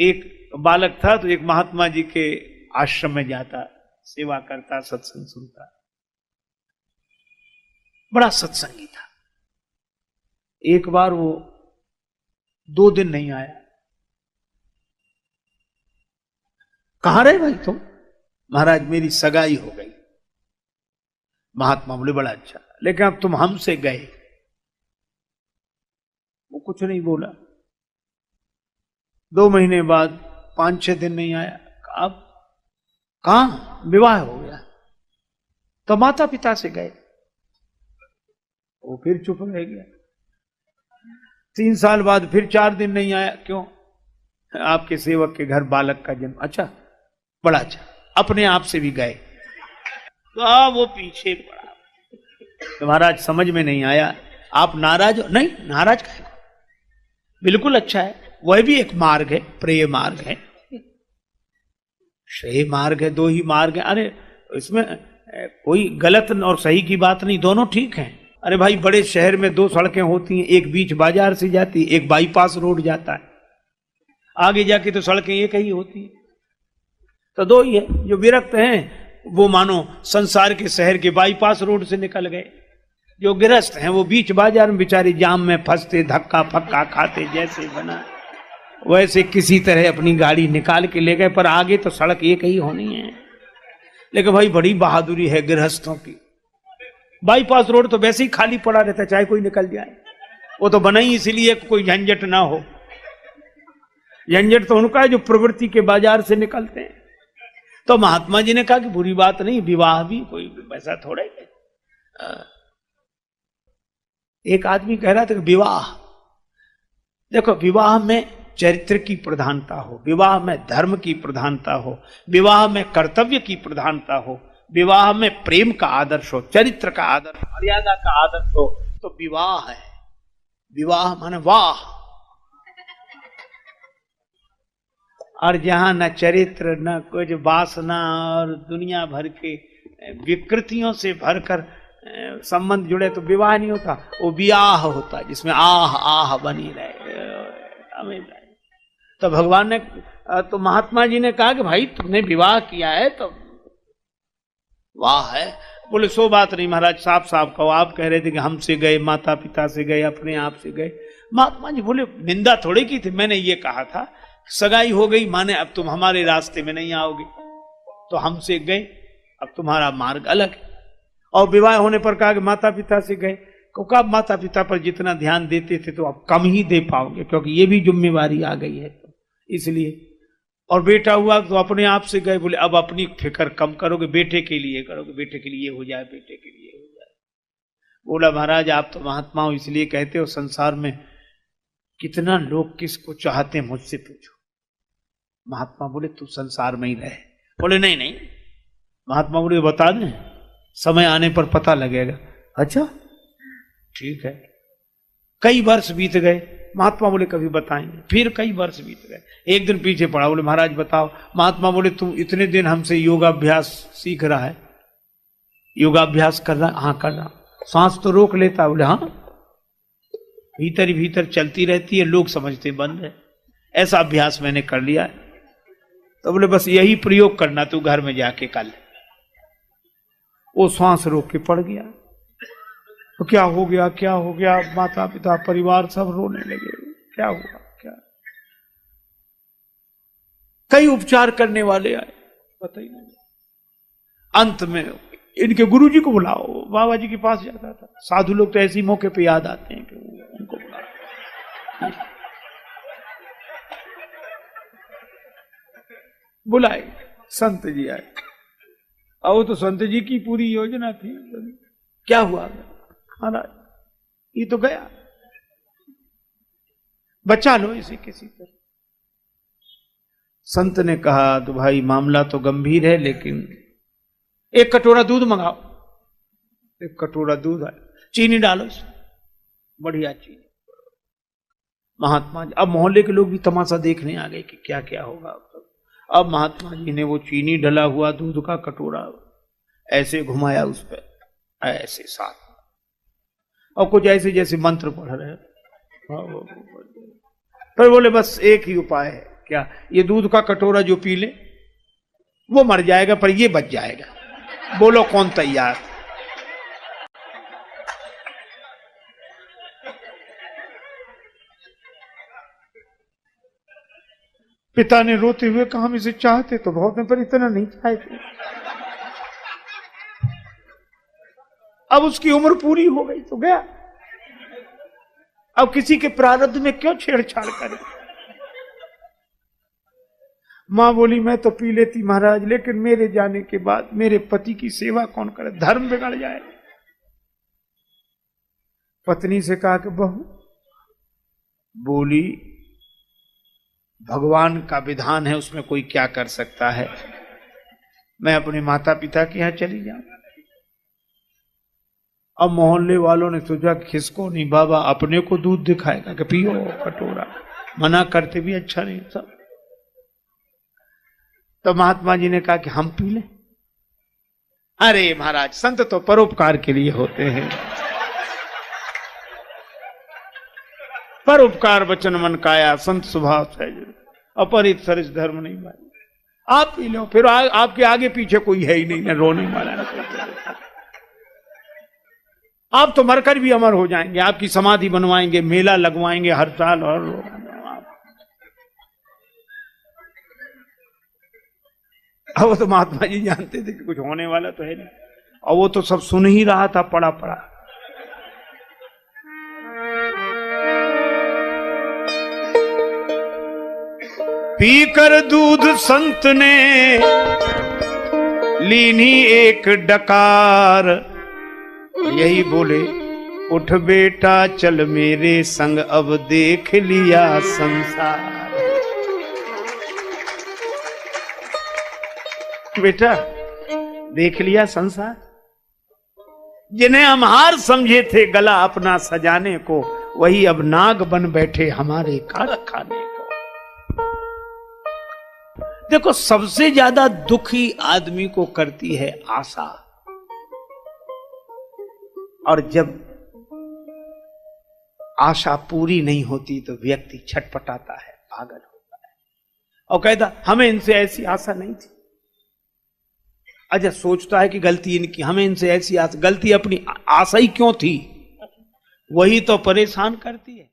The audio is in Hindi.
एक बालक था तो एक महात्मा जी के आश्रम में जाता, सेवा करता, सत्संग सुनता, बड़ा सत्संगी था। एक बार वो 2 दिन नहीं आया। कहां रहे भाई तुम? महाराज मेरी सगाई हो गई। महात्मा बोले बड़ा अच्छा, लेकिन अब तुम हमसे गए। वो कुछ नहीं बोला। 2 महीने बाद 5-6 दिन नहीं आया। अब कहां? विवाह हो गया। तो माता पिता से गए। वो फिर चुप रह गया। 3 साल बाद फिर 4 दिन नहीं आया। क्यों? आपके सेवक के घर बालक का जन्म। अच्छा, बड़ा अच्छा। अपने आप से भी गए तो वो पीछे पड़ा। तो महाराज समझ में नहीं आया, आप नाराज हो? नहीं, नाराज का बिल्कुल अच्छा है। वह भी एक मार्ग है, प्रेय मार्ग है, श्रेय मार्ग है, 2 ही मार्ग है। अरे इसमें कोई गलत और सही की बात नहीं, दोनों ठीक हैं। अरे भाई बड़े शहर में 2 सड़कें होती हैं, एक बीच बाजार से जाती, एक बाईपास रोड जाता है, आगे जाके तो सड़कें एक ही होती है। तो 2 ही है। जो विरक्त हैं वो मानो संसार के शहर के बाईपास रोड से निकल गए। जो गृहस्थ हैं वो बीच बाजार में बेचारे जाम में फंसते, धक्का फक्का खाते, जैसे बना वैसे किसी तरह अपनी गाड़ी निकाल के ले गए, पर आगे तो सड़क एक ही होनी है। लेकिन भाई बड़ी बहादुरी है गृहस्थों की। बाईपास रोड तो वैसे ही खाली पड़ा रहता, चाहे कोई निकल जाए। वो तो बना ही इसलिए कोई झंझट ना हो। झंझट तो उनका है जो प्रवृत्ति के बाजार से निकलते हैं। तो महात्मा जी ने कहा कि बुरी बात नहीं, विवाह भी कोई पैसा थोड़े। एक आदमी कह रहा था कि विवाह, देखो विवाह में चरित्र की प्रधानता हो, विवाह में धर्म की प्रधानता हो, विवाह में कर्तव्य की प्रधानता हो, विवाह में प्रेम का आदर्श हो, चरित्र का आदर्श, मर्यादा का आदर्श हो, तो विवाह है। विवाह माने वाह। और जहां न चरित्र न कुछ वासना और दुनिया भर के विकृतियों से भरकर संबंध जुड़े तो विवाह नहीं होता, वो ब्याह होता जिसमें आह आह बनी रहे। तो भगवान ने तो महात्मा जी ने कहा कि भाई तुमने विवाह किया है तो वाह है। बोले सो बात नहीं महाराज, साफ साफ कहो। आप कह रहे थे कि हमसे गए, माता पिता से गए, अपने आप से गए। महात्मा जी बोले निंदा थोड़ी की थी, मैंने ये कहा था सगाई हो गई माने अब तुम हमारे रास्ते में नहीं आओगे, तो हमसे गए, अब तुम्हारा मार्ग अलग है। और विवाह होने पर कहा कि माता पिता से गए, क्योंकि आप माता पिता पर जितना ध्यान देते थे तो अब कम ही दे पाओगे, क्योंकि ये भी जिम्मेवारी आ गई है इसलिए। और बेटा हुआ तो अपने आप से गए, बोले अब अपनी फिक्र कम करोगे, बेटे के लिए करोगे, बेटे के लिए हो जाए, बेटे के लिए हो जाए। बोला महाराज आप तो महात्मा हो इसलिए कहते हो, संसार में कितना लोग किसको चाहते हैं मुझसे पूछो। महात्मा बोले तू संसार में ही रहे। बोले नहीं नहीं। महात्मा बोले बता दें, समय आने पर पता लगेगा। अच्छा ठीक है। कई वर्ष बीत गए। महात्मा बोले कभी बताएंगे। फिर कई वर्ष बीत गए। एक दिन पीछे पड़ा, बोले महाराज बताओ। महात्मा बोले तू इतने दिन हमसे योगाभ्यास सीख रहा है, योगाभ्यास कर रहा? हाँ कर रहा। सांस तो रोक लेता? बोले हाँ, भीतर ही भीतर चलती रहती है, लोग समझते बंद है। ऐसा अभ्यास मैंने कर लिया है। तो बोले बस यही प्रयोग करना तू घर में जाके कल। वो सांस रोक के पड़ गया। तो क्या हो गया, क्या हो गया? माता पिता परिवार सब रोने लगे। क्या हुआ? क्या? कई उपचार करने वाले आए, पता ही नहीं। अंत में इनके गुरुजी को बुलाओ, बाबा जी के पास जाता था। साधु लोग तो ऐसे मौके पे याद आते हैं कि उनको बुलाओ। बुलाए, संत जी आए। और वो तो संत जी की पूरी योजना थी। क्या हुआ महाराज? ये तो गया, बचा लो इसे किसी तरह। संत ने कहा तो भाई मामला तो गंभीर है, लेकिन 1 कटोरा दूध मंगाओ। 1 कटोरा दूध आया, चीनी डालो इसमें, बढ़िया चीनी। महात्मा जी, अब मोहल्ले के लोग भी तमाशा देखने आ गए कि क्या क्या होगा। अब महात्मा जी ने वो चीनी डला हुआ दूध का कटोरा ऐसे घुमाया उस पर, ऐसे साथ, और कुछ ऐसे जैसे मंत्र पढ़ रहे। फिर बोले बस एक ही उपाय है। क्या ये दूध का कटोरा जो पी ले वो मर जाएगा पर ये बच जाएगा। बोलो कौन तैयार? पिता ने रोते हुए कहा हम इसे चाहते तो बहुत है पर इतना नहीं चाहते। अब उसकी उम्र पूरी हो गई तो गया, अब किसी के प्रारब्ध में क्यों छेड़छाड़ करे। मां बोली मैं तो पी लेती महाराज, लेकिन मेरे जाने के बाद मेरे पति की सेवा कौन करे, धर्म बिगड़ जाए। पत्नी से कहा कि बहू, बोली भगवान का विधान है, उसमें कोई क्या कर सकता है, मैं अपने माता पिता के यहां चली जाऊं। अब मोहल्ले वालों ने सोचा किसको नहीं, बाबा अपने को दूध दिखाएगा कि पियो कटोरा, मना करते भी अच्छा नहीं सब। तो महात्मा जी ने कहा कि हम पी लें। अरे महाराज संत तो परोपकार के लिए होते हैं, परोपकार वचन मन काया संत स्वभाव सहज, अपरित सरिस धर्म नहीं भाई। आप पी लो, फिर आपके आगे पीछे कोई है ही नहीं, ना रोने वाला ना। आप तो मरकर भी अमर हो जाएंगे, आपकी समाधि बनवाएंगे, मेला लगवाएंगे हर साल। और अब वो तो महात्मा जी जानते थे कि कुछ होने वाला तो है नहीं, और वो तो सब सुन ही रहा था पड़ा पड़ा। पीकर दूध संत ने लीनी एक डकार, यही बोले उठ बेटा चल मेरे संग अब देख लिया संसार। बेटा देख लिया संसार, जिन्हें हम हार समझे थे गला अपना सजाने को, वही अब नाग बन बैठे हमारे खाना खाने को। देखो सबसे ज्यादा दुखी आदमी को करती है आशा, और जब आशा पूरी नहीं होती तो व्यक्ति छटपटाता है, पागल होता है और कहता हमें इनसे ऐसी आशा नहीं थी। अच्छा सोचता है कि गलती इनकी, हमें इनसे ऐसी आशा, गलती अपनी आशा ही क्यों थी, वही तो परेशान करती है।